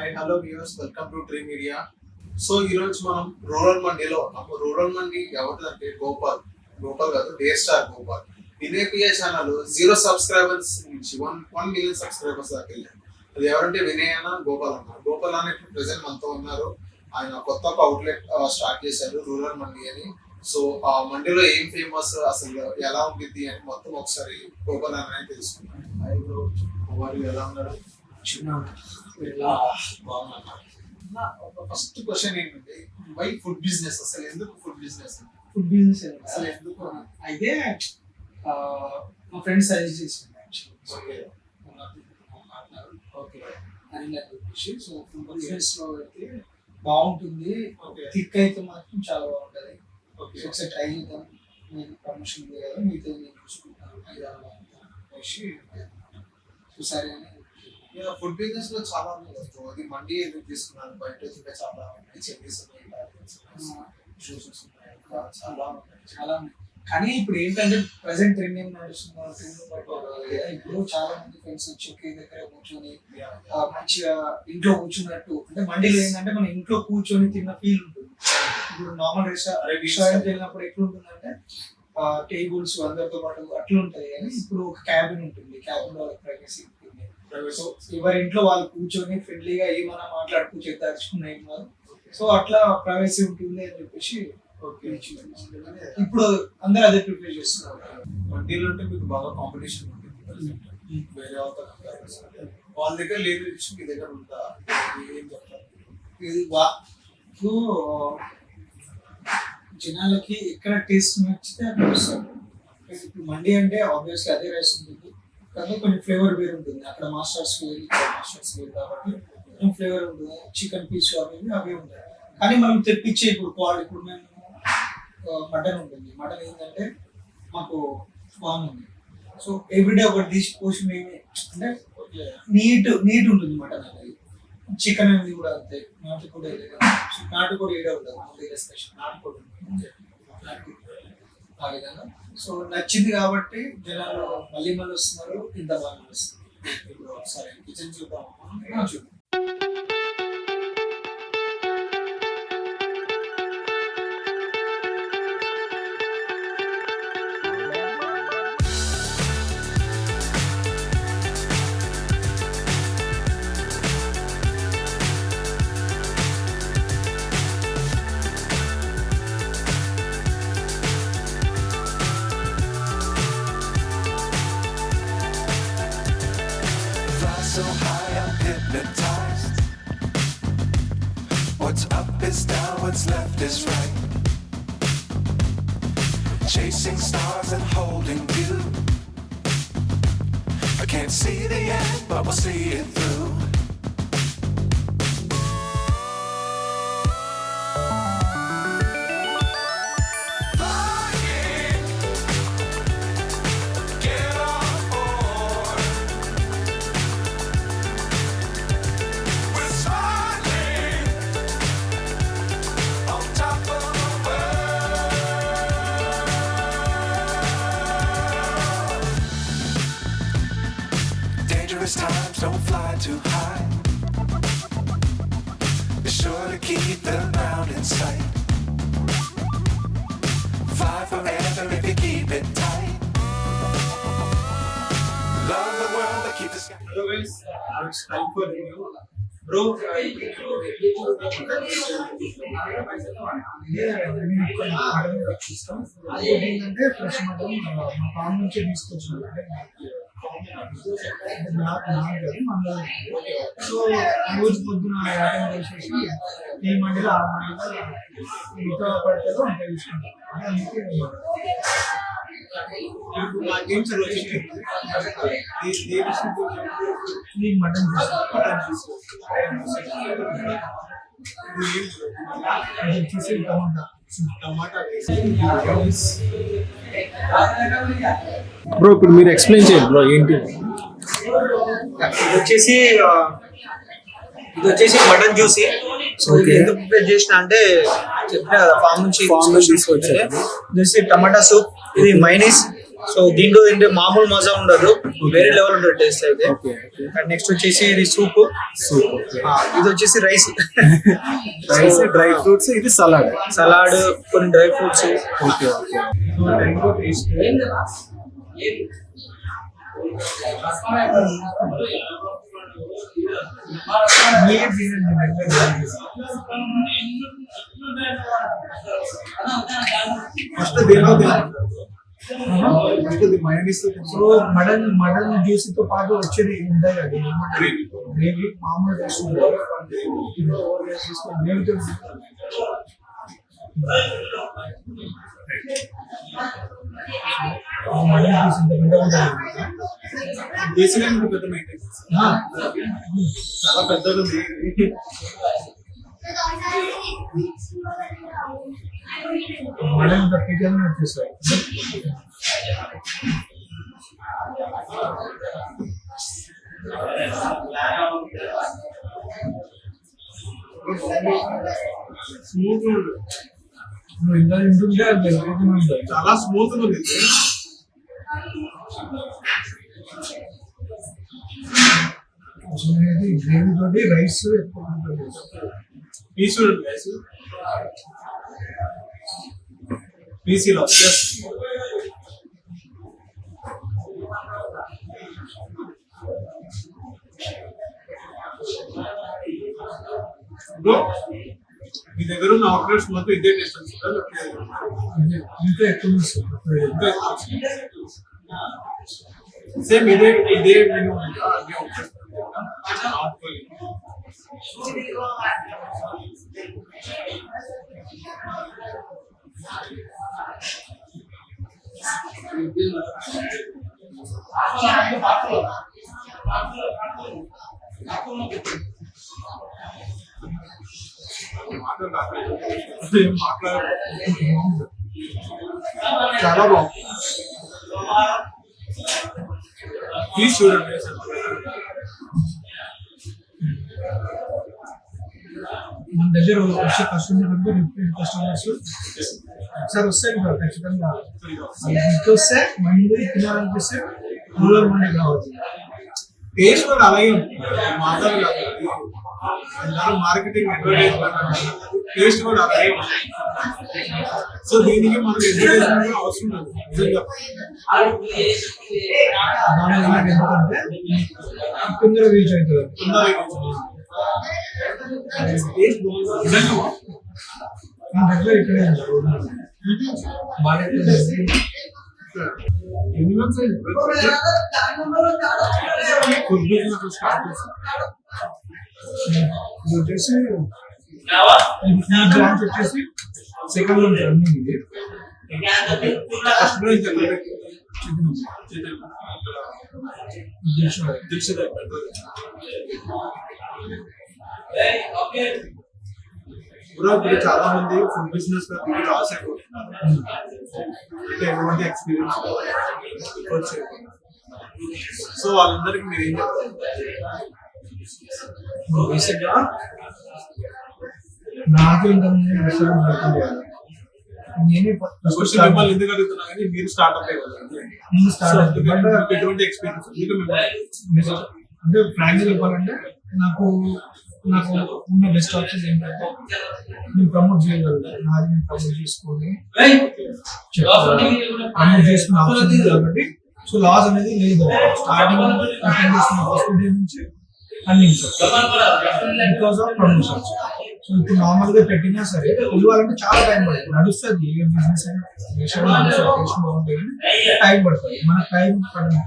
Hi hello viewers, welcome to dream media. So ఈరోజు మనం rural మండీలో ఉన్నాము. రూరల్ మండీ ఎవరిదంటే గోపాల్ కాదు, డేర్స్టార్ గోపాల్. వినయ్ ఛానల్ 0 సబ్స్క్రైబర్స్ నుంచి 1 మిలియన్ సబ్స్క్రైబర్స్ దాకా వెళ్ళారు. అది ఎవరంటే వినయ్ అన్న, గోపాల్ అన్న. గోపాల్ అన్న ఇప్పుడు ప్రెసెంట్ మనతో ఉన్నారు. ఆయన కొత్త ఒక అవుట్లెట్ స్టార్ట్ చేశారు, రూరల్ మండీ అని. సో ఆ మండీలో ఏం ఫేమస్, అసలు ఎలా ఉంటుంది అని మొత్తం ఒకసారి గోపాల్ అన్న తెలుసుకున్నాం. హాయ్ బ్రో, ఎలా ఉన్నారు? ఫస్ట్ క్వశ్చన్ ఏంటంటే, వై ఫుడ్ బిజినెస్? అసలు ఎందుకు ఫుడ్ బిజినెస్? ఫుడ్ బిజినెస్ అసలు ఎందుకు? అయితే మా ఫ్రెండ్స్ సజెస్ట్ చేసింది యాక్చువల్లీ. అని చెప్పేసి సో ఫుడ్ బిజినెస్ లో అయితే బాగుంటుంది, క్లిక్ అయితే మాత్రం చాలా బాగుంటుంది. ఒకసారి ట్రై చేద్దాం, మీకు ప్రమోషన్ ఉంది కదా, మీతో నేను చూసుకుంటాను సరే అని. ఫుడ్ బిజినెస్ లో చాలా ఉంది. అది మండీ ఎందుకు తీసుకున్నాను, బయట చాలా ఉన్నాయి, చెన్నీస్ చాలా ఉన్నాయి. కానీ ఇప్పుడు ఏంటంటే ప్రెసెంట్ ట్రెండ్ ఏం నడుస్తుంది, ఇప్పుడు చాలా మంది ఫ్రెండ్స్ వచ్చి ఒకే దగ్గర కూర్చొని మంచిగా ఇంట్లో కూర్చున్నట్టు, అంటే మండీలో ఏంటంటే మనం ఇంట్లో కూర్చొని తిన్న ఫీల్ ఉంటుంది. ఇప్పుడు నార్మల్ రెస్టారెంట్ వెళ్ళినప్పుడు ఎట్లుంటుందంటే టేబుల్స్ అందరితో పాటు అట్లా ఉంటుంది, కానీ ఇప్పుడు ఒక క్యాబిన్ ఉంటుంది, క్యాబిన్ వాళ్ళకి ప్రైవసీ ఉంటుంది. సో ఎవరి ఇంట్లో వాళ్ళు కూర్చొని ఫ్రెండ్లీగా ఏమైనా మాట్లాడుకో తెచ్చుకున్న ఏం కాదు. సో అట్లా ప్రైవసీ ఉంటుంది అని చెప్పేసి ఇప్పుడు అందరూ అదే ప్రిపేర్ చేస్తున్నారు. మండీలో అంటే మీకు బాగా కాంపిటీషన్ ఉంటుంది, వేరే వాళ్ళ దగ్గర లేదు, మీ దగ్గర ఉందా? ఏం చెప్తారు? ఇది ఇప్పుడు జనాలకి ఎక్కడ టేస్ట్ నచ్చితే అక్కడ వస్తారు. ఇప్పుడు మండీ అంటే ఆబ్వియస్లీ అదే రైస్ ఉంటుంది, కానీ కొంచెం ఫ్లేవర్ వేరు ఉంటుంది. అక్కడ మాస్టర్స్ వేరు కాబట్టి కొంచెం ఫ్లేవర్ ఉంటుంది. చికెన్ పీస్ అవి అవే ఉంటాయి. కానీ మనం తెప్పించే ఇప్పుడు క్వాలిటీ, ఇప్పుడు మేము మటన్ ఉంటుంది. మటన్ ఏంటంటే మాకు ఫామ్ ఉంది, సో ఎవ్రీడే ఒకటి తీసి పోసి మేమే, అంటే నీట్ ఉంటుంది మటన్ అనేది. చికెన్ అనేది కూడా అంతే, నాటుకోడి ఏడే ఉంటుంది, స్పెషల్ నాటుకోడి ఆ విధంగా. సో నచ్చింది కాబట్టి జనాలు మళ్ళీ వస్తున్నారు, ఇంత బాగా వస్తున్నారు. ఇప్పుడు ఒకసారి కిచెన్ చూద్దాం. So high I'm hypnotized. What's up is down, what's left is right. Chasing stars and holding you. I can't see the end, but we'll see it through. Times don't fly too high. Be sure to keep the ground in sight. Fly forever if you keep it tight. Love the world but keep the sky. Hello guys, it's time for review. Bro, ఏంటంటే fresh mutton మా form నుంచి తీసుకొచ్చిన. So రోజు పొద్దున atom చేసేసి ఈ మండీలో ఆ మండీలో ఇంకా పడతారో అంత తీసుకుంటాం. మటన్ వచ్చేసి టమాటా. బ్రో ఇప్పుడు మీరు ఎక్స్ప్లెయిన్ చేయండి బ్రో, ఏంటి ఇది వచ్చేసి మటన్ జ్యూసీ. సో ఎందుకు ప్రిపేర్ చేసిన అంటే చెప్పిన కదా, ఫామ్ నుంచి తీసుకొచ్చారు. టమాటా సూప్, ఇది మైనీస్, సో దీంట్లో తింటే మామూలు మజా ఉండదు, వేరే లెవెల్ ఉంటుంది టేస్ట్ అయితే. అండ్ నెక్స్ట్ వచ్చేసి ఇది సూప్. ఇది వచ్చేసి రైస్. రైస్, డ్రై ఫ్రూట్స్, ఇది సలాడ్. కొన్ని dry fruits. Okay so mutton juice తో పాటు వచ్చేది ఉంటాయి అది గ్రేవీ మామూలు చాలా పెద్దగా ఉంది. మటన్ ప్రత్యేకంగా వచ్చేసాయి. నువ్వు ఇంకా తింటుంటే అది చాలా స్మూత్ ఉంది. గ్రేవీ తోటి రైస్ ఎక్కువ పీస్ రైస్ పీసీలో మీ దగ్గర ఉన్న అవుట్లెట్స్ మొత్తం ఇదే టేస్ట్ వస్తుందా? ఇంకా ఎక్కువ సేమ్ ఇదే మెనూ చాలా బాగుంది. ప్లీజ్ చూడండి. మన దగ్గర వచ్చే కస్టమర్ రిపీట్ కస్టమర్స్ ఒకసారి వస్తే ఇంకా ఖచ్చితంగా వస్తే మంది తినాలనిపిస్తే రూరల్ మండి కావచ్చు. టేస్ట్ కూడా అలాగే ఉంటుంది. మాటలు మార్కెటింగ్ అడ్వర్టైజ్మెంట్ టేస్ట్ కూడా అలాగే ఉంటుంది. సో దీనికి మనకు అడ్వర్టైజ్మెంట్ అవసరం లేదు. ఎందుకంటే తొందరగా రీచ్ అవుతుంది. మన దగ్గర ఇక్కడే బాగా ఫుడ్ బిజినెస్ స్టార్ట్ చేస్తాం. ఇది వచ్చేసి బ్రాంచ్ వచ్చేసి సెకండ్ లో రన్నింగ్. ఇది ఇప్పుడు చాలా మంది ఫుడ్ బిజినెస్ లో లాస్ అయిపోతున్నారు. అంటే ఎటువంటి ఎక్స్పీరియన్స్ వచ్చేది. సో వాళ్ళందరికీ మీరు ఏం చెప్తారు? బేసిక్గా నాకు ఇంతకుముందు రెస్టారెంట్ పెట్టలేదు. నేనే మిమ్మల్ని ఎందుకు అడుగుతున్నా కానీ మీరు స్టార్ట్అప్ నేను స్టార్ట్అప్ ఎటువంటి ఎక్స్పీరియన్స్ అంటే ఫ్రాంక్గా చెప్పాలంటే నాకు ఉన్న బెస్ట్ ఆప్షన్ ఏంటంటే నేను ప్రమోట్ చేయగలుగుతాను. నాది నేను ప్రమోట్ చేసుకొని ప్రమోట్ చేసుకునే ఆప్షన్ ఉంది కాబట్టి సో లాస్ అనేది లేదు. స్టార్టింగ్ ఫస్ట్ డే నుంచి running because of promotions. So ఇప్పుడు నార్మల్ గా పెట్టినా సరే ఇవ్వాలంటే చాలా టైం పడుతుంది. నడుస్తుంది ఏ బిజినెస్ అయినా బాగుంటుంది, టైం పడుతుంది. మన టైం పడుతుంది.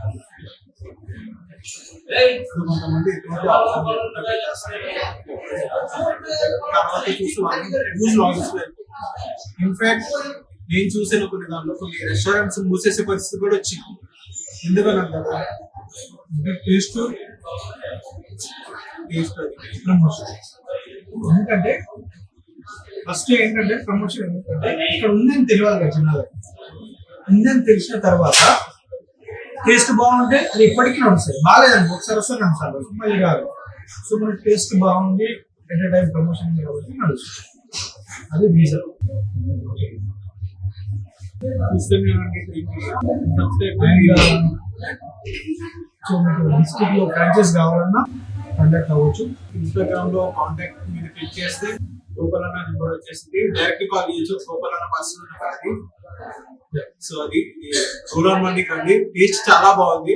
కొంతమంది ఇన్ఫాక్ట్ నేను చూసిన కొన్ని దాంట్లో కొన్ని రెస్టారెంట్స్ మూసేసే పరిస్థితి కూడా వచ్చింది. ఎందుకని అంటారు? Taste promotion. ఎందుకంటే ఫస్ట్ ఏంటంటే ప్రమోషన్ ఎందుకంటే ఇక్కడ ఉందని తెలియాలి కదా జనాలు. ఉందని తెలిసిన తర్వాత టేస్ట్ బాగుంటే అది ఎప్పటికీ నడుస్తుంది. బాగాలేదండి ఒకసారి వస్తే నడుస్తారు, మళ్ళీ కాదు. సో మనకి టేస్ట్ బాగుంది ఎట్ ఏ టైం ప్రమోషన్ కాబట్టి నడుస్తుంది. అది రీజన్. చూస్తూనే ఉండండి dream media. Subscribe and so మీకు డిస్ట్రిక్ట్ లో బ్రాంచెస్ కావాలన్నా కాంటాక్ట్ అవ్వచ్చు. ఇన్స్టాగ్రామ్ లో కాంటాక్ట్ మీద క్లిక్ చేస్తే గోపాల్ అన్న నెంబర్ వచ్చేసింది, డైరెక్ట్ కాల్ చేయొచ్చు. గోపాల్ అన్న పర్సనల్ కాదు. సో అది రూరల్ మండికి రండి. టేస్ట్ చాలా బాగుంది.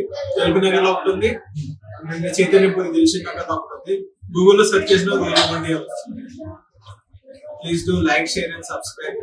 నగర్ లో ఉంటుంది, చైతన్యపురి దిల్సుఖ్నగర్ లో ఉంటుంది. గూగుల్లో సెర్చ్ చేసిన రూరల్ మండి వస్తుంది. Please do like, share and subscribe.